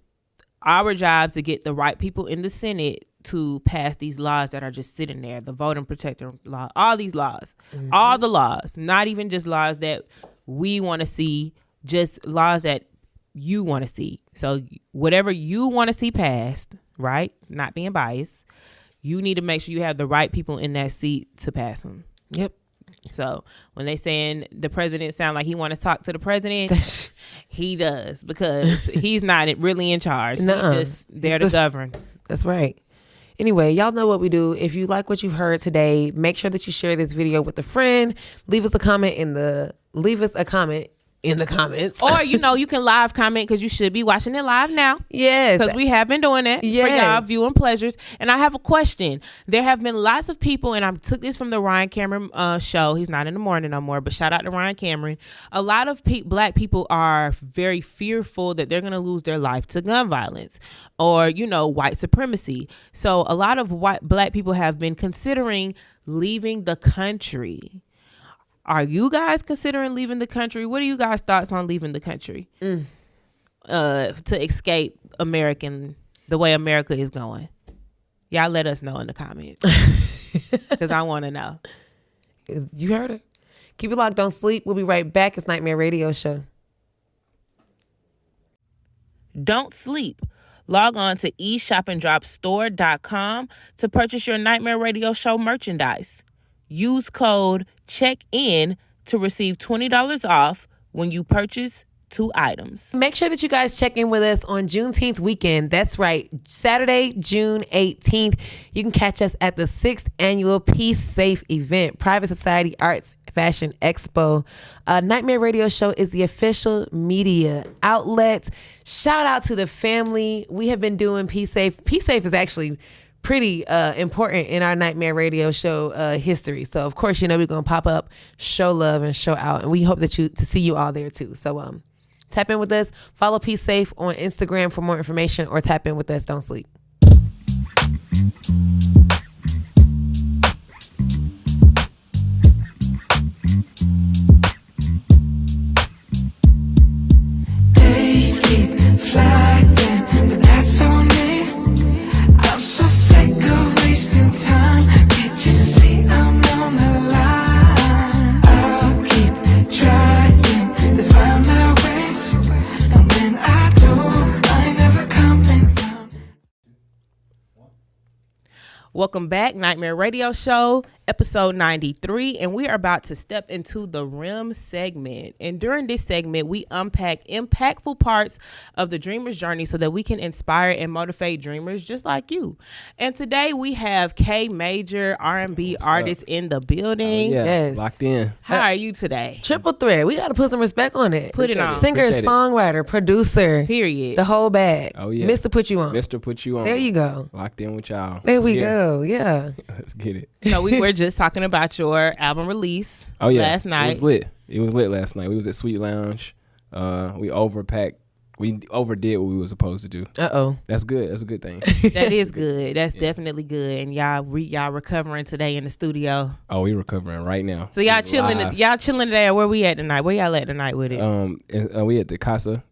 our job to get the right people in the Senate to pass these laws that are just sitting there. The voting protector law, all these laws, all the laws, not even just laws that we want to see, just laws that you want to see. So whatever you want to see passed, right? Not being biased. You need to make sure you have the right people in that seat to pass them. Yep. So when they saying the president sound like he want to talk to the president, he does, because he's not really in charge. Nuh-uh. He's just there to govern. That's right. Anyway, y'all know what we do. If you like what you've heard today, make sure that you share this video with a friend. Leave us a comment in the comments. Or, you can live comment, because you should be watching it live now. Yes. Because we have been doing it for y'all viewing pleasures. And I have a question. There have been lots of people, and I took this from the Ryan Cameron show. He's not in the morning no more, but shout out to Ryan Cameron. A lot of black people are very fearful that they're going to lose their life to gun violence or, white supremacy. So a lot of black people have been considering leaving the country. Are you guys considering leaving the country? What are you guys' thoughts on leaving the country to escape the way America is going? Y'all let us know in the comments, because I want to know. You heard her. Keep it locked, don't sleep. We'll be right back. It's Nightmare Radio Show. Don't sleep. Log on to eShopAndDropStore.com to purchase your Nightmare Radio Show merchandise. Use code CHECKIN to receive $20 off when you purchase 2 items. Make sure that you guys check in with us on Juneteenth weekend. That's right. Saturday, June 18th. You can catch us at the 6th annual Peace Safe event, Private Society Arts Fashion Expo. Nightmare Radio Show is the official media outlet. Shout out to the family. We have been doing Peace Safe. Peace Safe is actually pretty important in our Nightmare Radio show history. So of course, you know, we're gonna pop up, show love and show out, and we hope that to see you all there too. So tap in with us, follow Peace Safe on Instagram for more information, or tap in with us. Don't sleep. Days keep flagging, but that's on me. I'm so sick of wasting time. Can't you see I'm on the line? I'll keep trying to find my wits, and when I do, I ain't never coming down. Welcome back, Nightmare Radio Show, episode 93, and we are about to step into the REM segment. And during this segment, we unpack impactful parts of the dreamer's journey so that we can inspire and motivate dreamers just like you. And today we have K Major, R&B artist in the building. Yeah, Yes. locked in. How are you today? Triple threat. We got to put some respect on it. Put it on. Singer, Appreciate it. songwriter, producer, Period. the whole bag. Oh, yeah. Mr. Put You On. Mr. Put You On. There you go. Locked in with y'all. There we Yeah. go. Yeah. Let's get it. So we were just talking about your album release Oh yeah, last night. It was lit. It was lit last night. We was at Sweet Lounge. We overpacked. We overdid what we were supposed to do. Uh-oh. That's good. That's a good thing. That is good. That's definitely good. And y'all recovering today in the studio. Oh, we recovering right now. So y'all We chilling. live. Y'all chilling today. Where we at tonight? Where y'all at tonight with it? We at the Casa,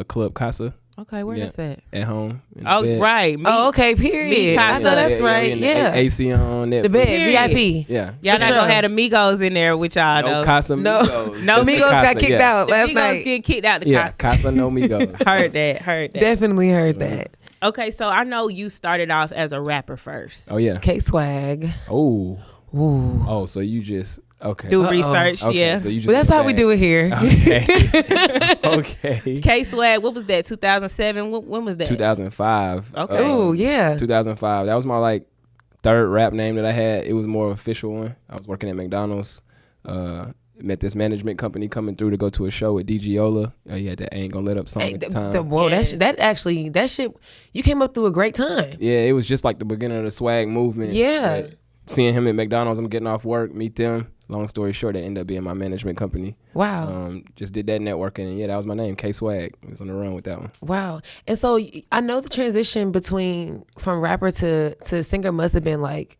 Club Casa Okay, where yeah. that's at? at home. in the Oh, bed. right. Oh, okay, period. I Casa. know that's we right. in the Yeah. AC on Netflix. The bed, Period. VIP. Yeah. Y'all For not sure. gonna have the Migos in there with y'all No though. Casa No. Migos. No Just the Migos got Casa, kicked yeah. out The last Migos night. getting kicked out the Yeah, Casa. Casa no Migos. Heard that. Definitely heard that. Okay, so I know you started off as a rapper first. Oh yeah. K-Swag. Oh. Ooh. Oh, so you just okay. Do research, Okay, yeah. So you just Well, that's went how we back. do it here. Okay. K Swag, what was that? 2007. When was that? 2005. Okay. Ooh, yeah. 2005. That was my third rap name that I had. It was more official one. I was working at McDonald's. Met this management company coming through to go to a show with DJ Ola. He had that Ain't Gonna Let Up song Hey, at the time. whoa, Yes. that shit, you came up through a great time. Yeah, it was just like the beginning of the swag movement. Yeah. But seeing him at McDonald's, I'm getting off work, meet them. Long story short, it ended up being my management company. Wow. Just did that networking, and yeah, that was my name, K Swag. I was on the run with that one. Wow. And so I know the transition from rapper to singer must have been like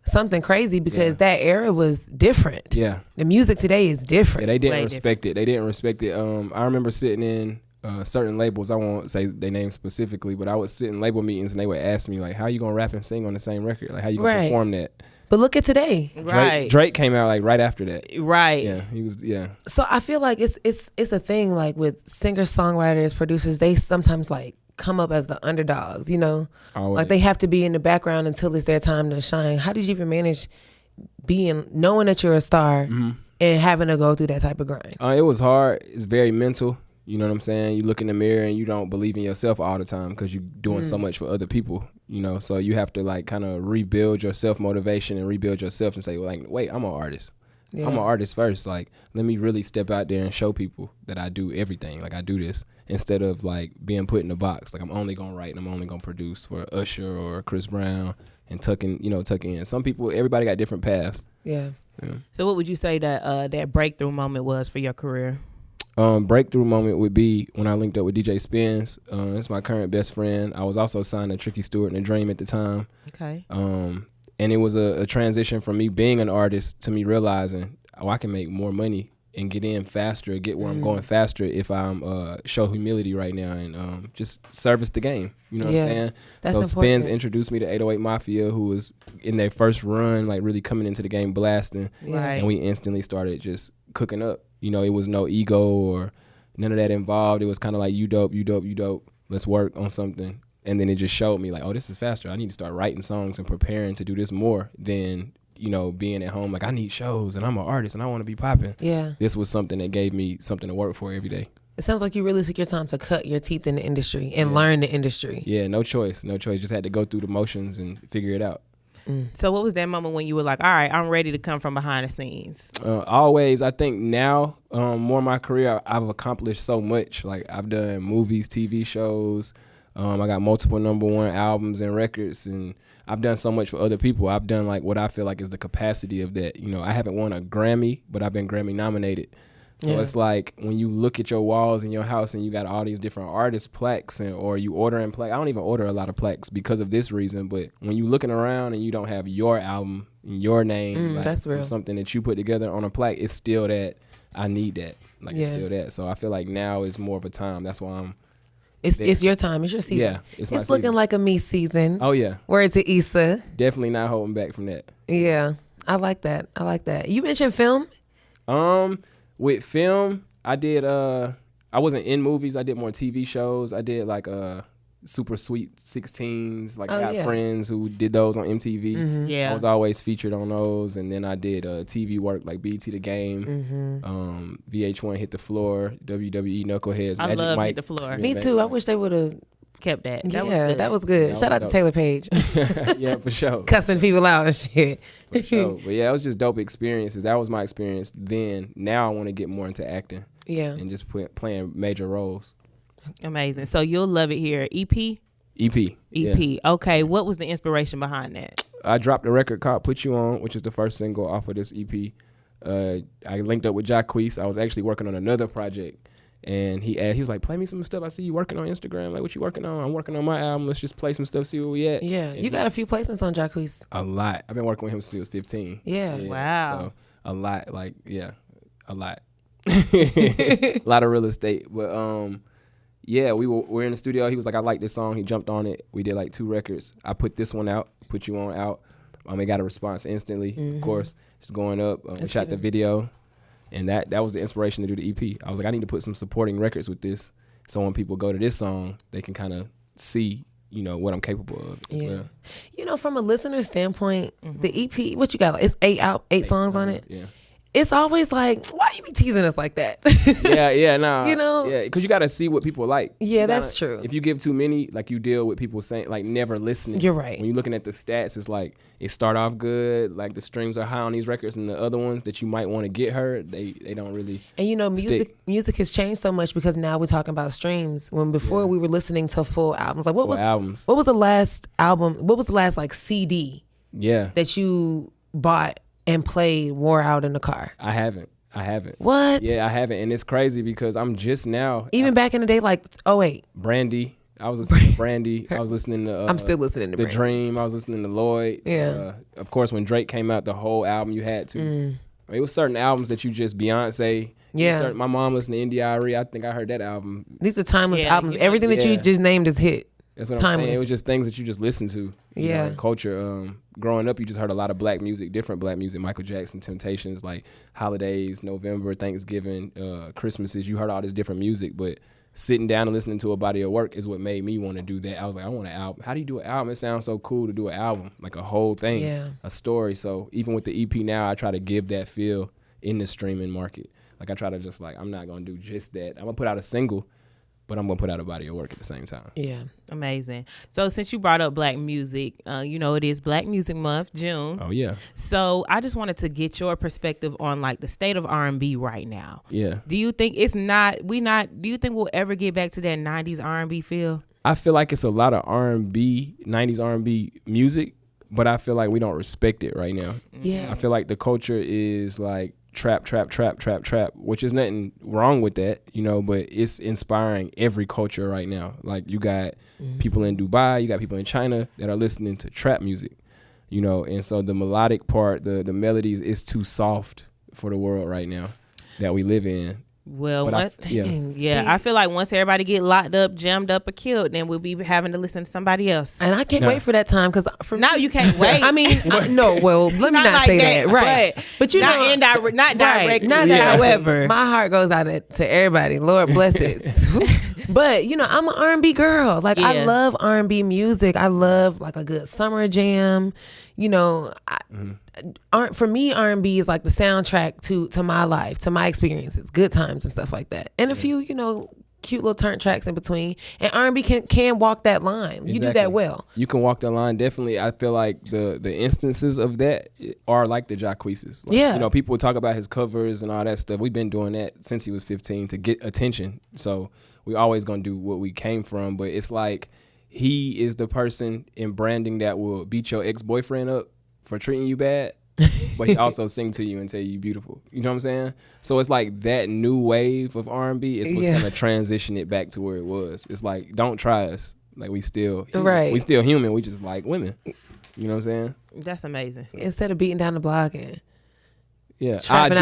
something crazy because that era was different. Yeah. The music today is Yeah, different. they didn't Way respect it. They didn't respect it. I remember sitting in certain labels. I won't say their name specifically, but I would sit in label meetings and they would ask me like, "How you gonna rap and sing on the same record? Like, how you gonna Right. perform that?" But look at today. Right. Drake came out like right after that. Right. Yeah, he was. Yeah, So I feel like it's a thing like with singers, songwriters, producers, they sometimes like come up as the underdogs, you know? Always. Like they have to be in the background until it's their time to shine. How did you even manage knowing that you're a star Mm-hmm. and having to go through that type of grind? It was hard. It's very mental. You know what I'm saying? You look in the mirror and you don't believe in yourself all the time because you're doing so much for other people. You know, so you have to like kind of rebuild your self motivation and rebuild yourself and say, well, like, wait, I'm an artist. Yeah. I'm an artist first. Like, let me really step out there and show people that I do everything. Like, I do this instead of like being put in a box. Like, I'm only gonna write and I'm only gonna produce for Usher or Chris Brown and tucking in. Some people, everybody got different paths. Yeah. So what would you say that that breakthrough moment was for your career? Breakthrough moment would be when I linked up with DJ Spins. That's my current best friend. I was also signed to Tricky Stewart and The Dream at the time. Okay. And it was a transition from me being an artist to me realizing, oh, I can make more money and get in faster, get where I'm going faster if I'm show humility right now and just service the game. You know what I'm saying? That's so important. Spins introduced me to 808 Mafia, who was in their first run, like really coming into the game blasting. Right. And we instantly started just cooking up. You know, it was no ego or none of that involved. It was kind of like, you dope, you dope, you dope. Let's work on something. And then it just showed me like, oh, this is faster. I need to start writing songs and preparing to do this more than, you know, being at home. Like, I need shows and I'm an artist and I want to be popping. Yeah. This was something that gave me something to work for every day. It sounds like you really took your time to cut your teeth in the industry and learn the industry. Yeah, no choice. Just had to go through the motions and figure it out. So what was that moment when you were like, all right, I'm ready to come from behind the scenes? Always, I think now, more in my career, I've accomplished so much. Like, I've done movies, TV shows, I got multiple #1 albums and records, and I've done so much for other people. I've done like what I feel like is the capacity of that. You know, I haven't won a Grammy, but I've been Grammy nominated. So it's like when you look at your walls in your house and you got all these different artist plaques, or you ordering plaques. I don't even order a lot of plaques because of this reason. But when you looking around and you don't have your album, your name, like, that's real. from something that you put together on a plaque, it's still that I need that. Like it's still that. So I feel like now is more of a time. That's why I'm. It's your time. It's your season. Yeah, it's my looking season. Like a me season. Oh yeah. Word to Issa. Definitely not holding back from that. Yeah, I like that. You mentioned film. With film, I did. I wasn't in movies. I did more TV shows. I did like Super Sweet 16s. Like I got friends who did those on MTV. Mm-hmm. Yeah, I was always featured on those. And then I did TV work like BT The Game, VH1 Hit the Floor, WWE Knuckleheads, I Magic love Mike. Hit the Floor. Me too. I wish they would have Kept that. That was good. That Shout was out to dope. Taylor Page. Yeah, for sure. Cussing people out and shit. For sure. But yeah, it was just dope experiences. That was my experience then. Now I want to get more into acting. Yeah. And just playing major roles. Amazing. So You'll Love It Here. EP? EP. Yeah. Okay. What was the inspiration behind that? I dropped a record called Put You On, which is the first single off of this EP. I linked up with Jacquees. I was actually working on another project. And he was like, play me some stuff. I see you working on Instagram. Like, what you working on? I'm working on my album. Let's just play some stuff, see where we at. Yeah. And You got a few placements on Jacquees. a lot. I've been working with him since he was 15. Yeah. Wow. So a lot. Like, yeah, a lot. A lot of real estate. But yeah, we're in the studio. He was like, I like this song. He jumped on it. We did like 2 records. I put this one out, Put You On out. It got a response instantly, of course. It's going up. We shot the video. And that was the inspiration to do the EP. I was like, I need to put some supporting records with this. So when people go to this song, they can kind of see, what I'm capable of as well. From a listener standpoint, the EP, what you got? It's 8 songs on it. Yeah. It's always like, why you be teasing us like that? Yeah, nah. Yeah, because you got to see what people like. Yeah, that's true. If you give too many, like you deal with people saying, like never listening. You're right. When you're looking at the stats, it's like it start off good, like the streams are high on these records, and the other ones that you might want to get heard, they don't really. And music has changed so much because now we're talking about streams. When before we were listening to full albums, like what was the last album? What was the last like CD? Yeah. That you bought and played, wore out in the car? I haven't. What? Yeah, I haven't. And it's crazy because I'm just now. Even back in the day, like 08. Brandy. I was listening to Brandy. I was listening to. I'm still listening to The Brandy. Dream. I was listening to Lloyd. Yeah. Of course, when Drake came out, the whole album you had to. It was certain albums that you just Beyonce. Yeah. My mom listened to India.Arie. I think I heard that album. These are timeless albums. Everything that you just named is hit. That's what timeless. I'm saying. It was just things that you just listened to. Culture. Growing up, you just heard a lot of black music, different black music. Michael Jackson, Temptations, like holidays, November, Thanksgiving, Christmases. You heard all this different music, but sitting down and listening to a body of work is what made me want to do that. I was like, I want an album. How do you do an album? It sounds so cool to do an album, like a whole thing, a story. So even with the EP now, I try to give that feel in the streaming market. Like I try to just like, I'm not going to do just that. I'm going to put out a single, but I'm going to put out a body of work at the same time. Yeah. Amazing. So since you brought up black music, it is Black Music Month, June. Oh, yeah. So I just wanted to get your perspective on like the state of R&B right now. Yeah. Do you think do you think we'll ever get back to that 90s R&B feel? I feel like it's a lot of R&B, 90s R&B music, but I feel like we don't respect it right now. Yeah. I feel like the culture is like trap, which is nothing wrong with that, but it's inspiring every culture right now. Like you got people in Dubai, you got people in China that are listening to trap music, and so the melodic part, the melodies is too soft for the world right now that we live in. Well, I feel like once everybody get locked up, jammed up, or killed, then we'll be having to listen to somebody else. And I can't wait for that time because now you can't wait. I mean, no. Well, let me not like say that. Right, but you not know, indirect, not right, directly. not However, my heart goes out to everybody. Lord bless it. But I'm an R&B girl. Like I love R&B music. I love like a good summer jam. For me, R&B is like the soundtrack to my life, to my experiences, good times and stuff like that, and a few cute little turn tracks in between. And R&B can walk that line. Exactly. You do that well. You can walk the line, definitely. I feel like the instances of that are like the Jacquees. Like, people talk about his covers and all that stuff. We've been doing that since he was 15 to get attention. So we always gonna do what we came from, but it's like he is the person in branding that will beat your ex-boyfriend up for treating you bad, but he also sing to you and tell you beautiful. You know what I'm saying? So it's like that new wave of R&B is what's gonna transition it back to where it was. It's like, don't try us. Like we still human. Right. We still human. We just like women. You know what I'm saying? That's amazing. Instead of beating down the block and yeah, trapping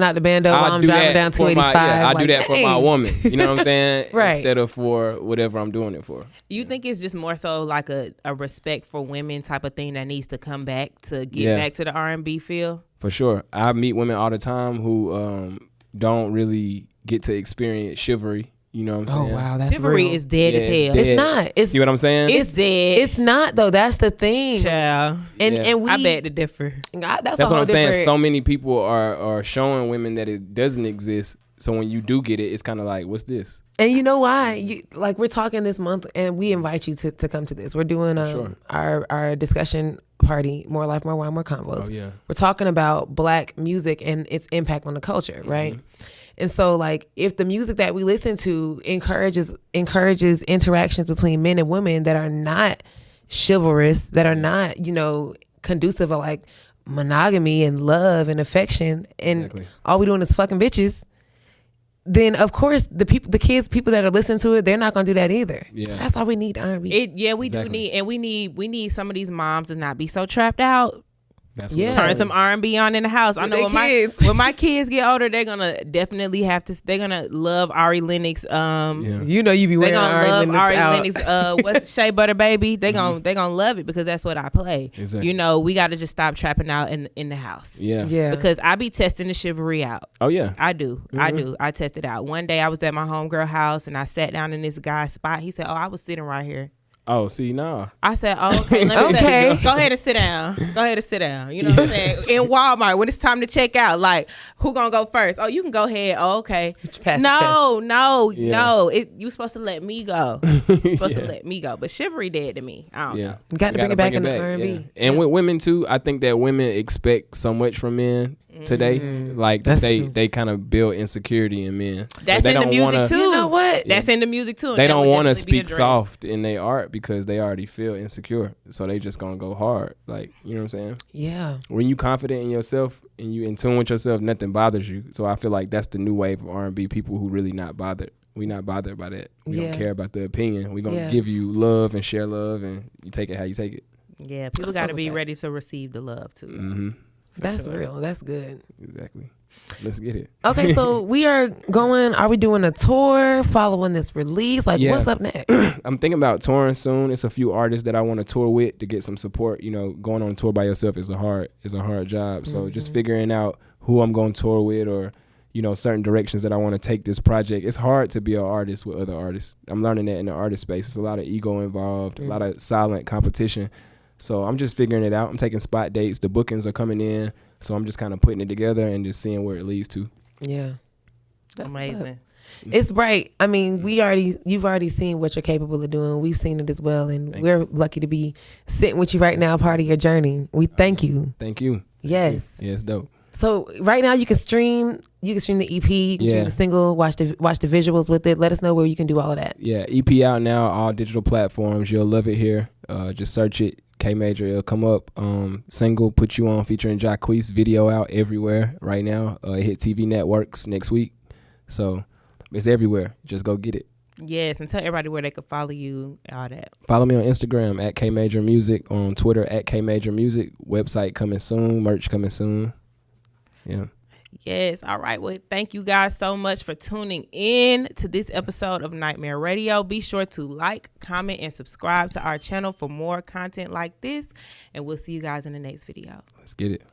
out the bando while I'm driving down 285. I do that for my woman. You know what I'm saying? Right. Instead of for whatever I'm doing it for. You think it's just more so like a respect for women type of thing that needs to come back to get back to the R&B feel? For sure. I meet women all the time who don't really get to experience chivalry. You know what I'm saying? Oh, wow. That's chivalry real. is dead as hell. It's not. See what I'm saying? It's dead. It's not, though. That's the thing. Child. And we, I beg to differ. That's what I'm saying. So many people are showing women that it doesn't exist. So when you do get it, it's kind of like, what's this? And you know why? Like, we're talking this month, and we invite you to come to this. We're doing our discussion party, More Life, More Wine, More Convos. Oh, yeah. We're talking about Black music and its impact on the culture, right? And so, like, if the music that we listen to encourages interactions between men and women that are not chivalrous, that are not, conducive of, like, monogamy and love and affection, and all we doing is fucking bitches, then of course the people that are listening to it, they're not gonna do that either. Yeah. So that's all we need R&B. We do need, and we need some of these moms to not be so trapped out. That's turn some R&B on in the house. I know when my kids get older, they're gonna definitely have to. They're gonna love Ari Lennox. You know you be wearing Ari Lennox. What's Shea Butter Baby? They gonna love it because that's what I play. Exactly. We got to just stop trapping out in the house. Yeah. Because I be testing the chivalry out. Oh yeah. I do. I test it out. One day I was at my homegirl house and I sat down in this guy's spot. He said, "Oh, I was sitting right here." Oh, see, nah. I said, "Oh, okay, let me go ahead and sit down. Go ahead and sit down." You know what I'm saying? In Walmart, when it's time to check out, like, who gonna go first? Oh, you can go ahead. Oh, okay. No. You supposed to let me go. You're supposed to let me go. But chivalry dead to me. I don't know. Got to bring it back in the R&B. Yeah. And with women too, I think that women expect so much from men today. Like they kind of build insecurity in men. That's in the music too. You know what? That's in the music too. They don't want to speak soft in their art because they already feel insecure. So they just gonna go hard. Like, you know what I'm saying? Yeah. When you confident in yourself and you in tune with yourself, nothing bothers you. So I feel like that's the new wave of R&B. People who really not bothered. We not bothered by that. We don't care about the opinion. We gonna give you love and share love, and you take it how you take it. Yeah, people got to be ready to receive the love too. Mm-hmm. That's real. That's good. Exactly. Let's get it. Okay, so are we doing a tour following this release? Like, what's up next? I'm thinking about touring soon. It's a few artists that I want to tour with to get some support. Going on a tour by yourself is a hard job. So just figuring out who I'm going to tour with, or, certain directions that I want to take this project. It's hard to be an artist with other artists. I'm learning that in the artist space. It's a lot of ego involved, a lot of silent competition. So I'm just figuring it out. I'm taking spot dates. The bookings are coming in. So I'm just kind of putting it together and just seeing where it leads to. Yeah. That's amazing. It's bright. I mean, you've already seen what you're capable of doing. We've seen it as well. And we're lucky to be sitting with you right now, part of your journey. We thank you. Thank you. Yes. Yeah, it's dope. So right now you can stream the EP, you can stream the single, watch the visuals with it. Let us know where you can do all of that. Yeah, EP out now, all digital platforms. You'll love it here. Just search it. K Major, it'll come up. Single, Put You On, featuring Jacquees. Video out everywhere right now. It hit TV networks next week, so it's everywhere. Just go get it. Yes, and tell everybody where they can follow you. All that. Follow me on Instagram at K Major Music, on Twitter at K Major Music. Website coming soon. Merch coming soon. Yeah. Yes. All right. Well, thank you guys so much for tuning in to this episode of Nightmare Radio. Be sure to like, comment, and subscribe to our channel for more content like this. And we'll see you guys in the next video. Let's get it.